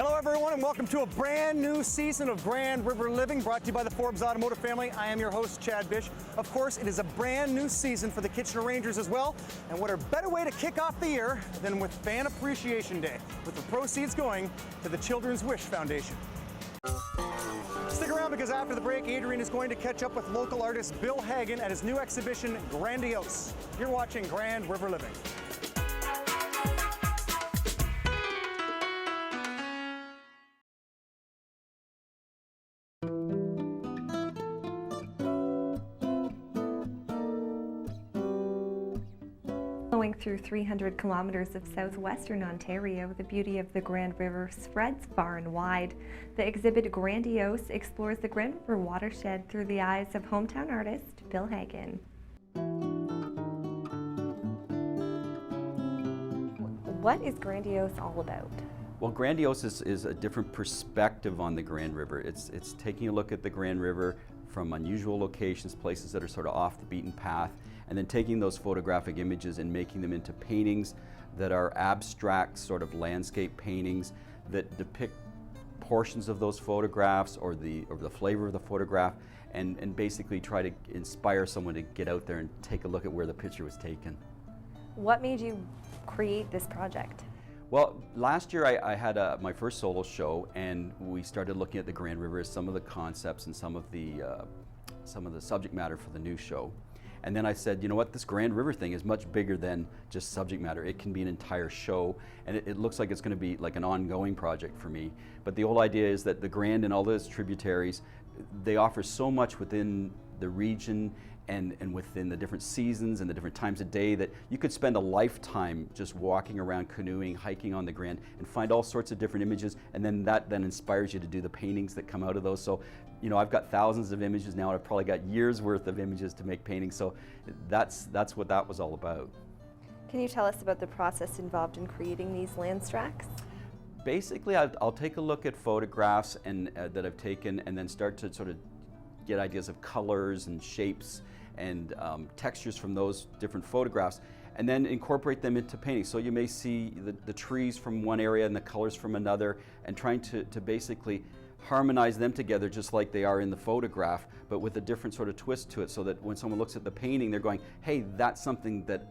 Hello everyone and welcome to a brand new season of Grand River Living, brought to you by the Forbes Automotive family. I am your host, Chad Bish. Of course, it is a brand new season for the Kitchener Rangers as well. And what a better way to kick off the year than with Fan Appreciation Day, with the proceeds going to the Children's Wish Foundation. Stick around because after the break, Adrian is going to catch up with local artist Bill Hagan at his new exhibition, Grandiose. You're watching Grand River Living. Flowing through 300 kilometers of southwestern Ontario, the beauty of the Grand River spreads far and wide. The exhibit Grandiose explores the Grand River Watershed through the eyes of hometown artist Bill Hagan. What is Grandiose all about? Well, Grandiose is a different perspective on the Grand River. It's taking a look at the Grand River from unusual locations, places that are sort of off the beaten path, and then taking those photographic images and making them into paintings that are abstract sort of landscape paintings that depict portions of those photographs or the flavor of the photograph, and basically try to inspire someone to get out there and take a look at where the picture was taken. What made you create this project? Well, last year I had my first solo show, and we started looking at the Grand River as some of the concepts and some of the subject matter for the new show. And then I said, you know what, this Grand River thing is much bigger than just subject matter. It can be an entire show, and it looks like it's going to be like an ongoing project for me. But the whole idea is that the Grand and all those tributaries, they offer so much within the region and within the different seasons and the different times of day that you could spend a lifetime just walking around, canoeing, hiking on the Grand, and find all sorts of different images, and then that inspires you to do the paintings that come out of those. So, you know, I've got thousands of images now, and I've probably got years worth of images to make paintings, so that's what that was all about. Can you tell us about the process involved in creating these landstracks? Basically, I'll take a look at photographs and that I've taken, and then start to sort of get ideas of colors and shapes and textures from those different photographs, and then incorporate them into paintings. So you may see the trees from one area and the colors from another, and trying to basically harmonize them together just like they are in the photograph, but with a different sort of twist to it, so that when someone looks at the painting, they're going, hey, that's something that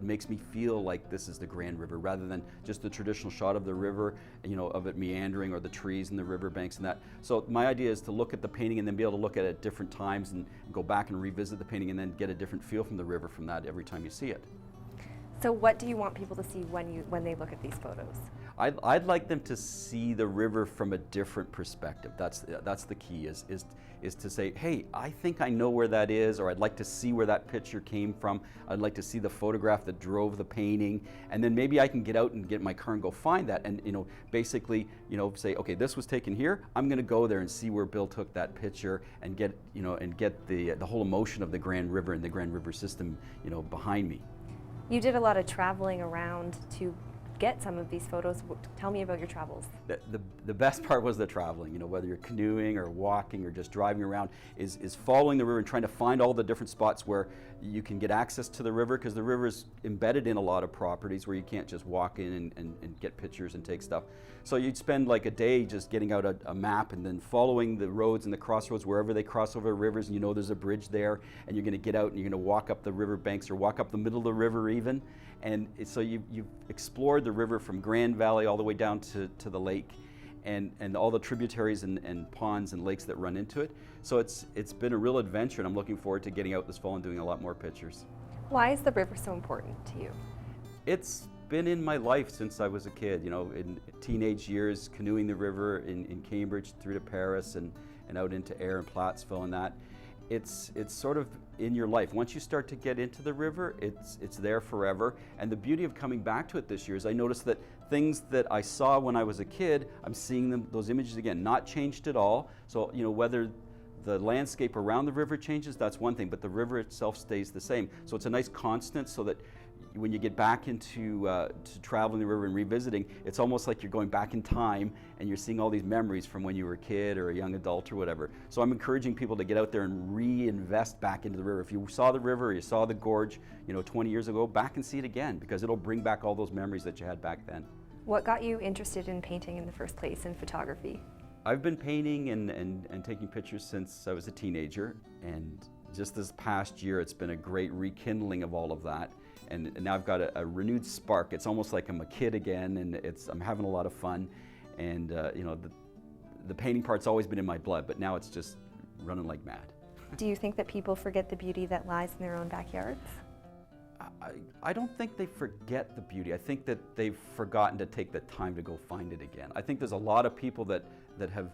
makes me feel like this is the Grand River, rather than just the traditional shot of the river, you know, of it meandering, or the trees and the riverbanks and that. So my idea is to look at the painting and then be able to look at it at different times and go back and revisit the painting, and then get a different feel from the river from that every time you see it. So what do you want people to see when they look at these photos? I'd like them to see the river from a different perspective. That's the key, is to say, hey, I think I know where that is, or I'd like to see where that picture came from. I'd like to see the photograph that drove the painting, and then maybe I can get out and get my car and go find that, and, you know, basically, you know, say, okay, this was taken here. I'm going to go there and see where Bill took that picture, and get, you know, and get the whole emotion of the Grand River and the Grand River system, you know, behind me. You did a lot of traveling around to get some of these photos. Tell me about your travels. The best part was the traveling, you know, whether you're canoeing or walking or just driving around, is following the river and trying to find all the different spots where you can get access to the river, because the river is embedded in a lot of properties where you can't just walk in and get pictures and take stuff. So you'd spend like a day just getting out a map and then following the roads and the crossroads wherever they cross over rivers, and you know there's a bridge there, and you're going to get out and you're going to walk up the river banks or walk up the middle of the river even. And so you've explored the river from Grand Valley all the way down to the lake, and all the tributaries and ponds and lakes that run into it. So it's been a real adventure, and I'm looking forward to getting out this fall and doing a lot more pictures. Why is the river so important to you? It's been in my life since I was a kid, you know, in teenage years, canoeing the river in Cambridge through to Paris and out into Ayr and Plattsville and that. It's sort of in your life. Once you start to get into the river, it's there forever. And the beauty of coming back to it this year is I noticed that things that I saw when I was a kid, I'm seeing those images again, not changed at all. So, you know, whether the landscape around the river changes, that's one thing, but the river itself stays the same. So it's a nice constant, so that when you get back into to traveling the river and revisiting, it's almost like you're going back in time and you're seeing all these memories from when you were a kid or a young adult or whatever. So I'm encouraging people to get out there and reinvest back into the river. If you saw the river or you saw the gorge, you know, 20 years ago, back and see it again, because it'll bring back all those memories that you had back then. What got you interested in painting in the first place, in photography? I've been painting and taking pictures since I was a teenager, and just this past year it's been a great rekindling of all of that, and now I've got a renewed spark. It's almost like I'm a kid again, and I'm having a lot of fun, and you know, the painting part's always been in my blood, but now it's just running like mad. Do you think that people forget the beauty that lies in their own backyards? I don't think they forget the beauty. I think that they've forgotten to take the time to go find it again. I think there's a lot of people that have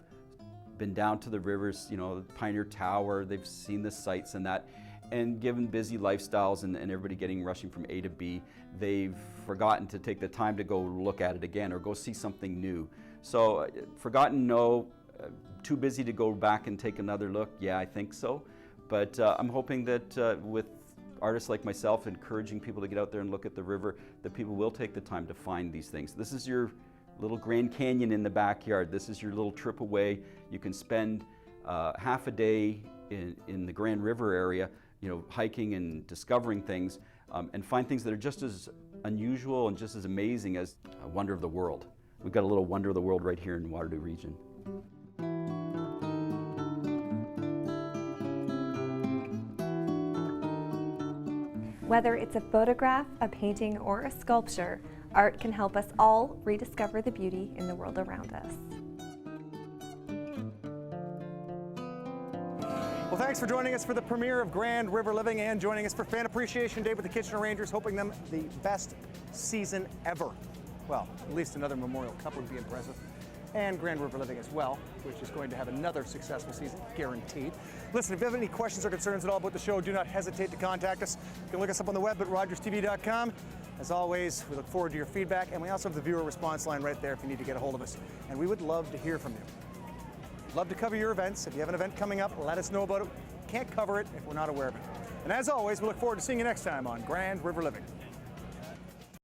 been down to the rivers, you know, the Pioneer Tower, they've seen the sights and that, and given busy lifestyles and everybody rushing from A to B, they've forgotten to take the time to go look at it again or go see something new. So forgotten, no. Too busy to go back and take another look? Yeah, I think so. But I'm hoping that with artists like myself encouraging people to get out there and look at the river, that people will take the time to find these things. This is your little Grand Canyon in the backyard. This is your little trip away. You can spend half a day in the Grand River area, you know, hiking and discovering things, and find things that are just as unusual and just as amazing as a wonder of the world. We've got a little wonder of the world right here in the Waterloo region. Whether it's a photograph, a painting, or a sculpture, art can help us all rediscover the beauty in the world around us. Well, thanks for joining us for the premiere of Grand River Living and joining us for Fan Appreciation Day with the Kitchener Rangers, hoping them the best season ever. Well, at least another Memorial Cup would be impressive. And Grand River Living as well, which is going to have another successful season, guaranteed. Listen, if you have any questions or concerns at all about the show, do not hesitate to contact us. You can look us up on the web at rogerstv.com. As always, we look forward to your feedback, and we also have the viewer response line right there if you need to get a hold of us. And we would love to hear from you. Love to cover your events. If you have an event coming up, let us know about it. Can't cover it if we're not aware of it. And as always, we look forward to seeing you next time on Grand River Living.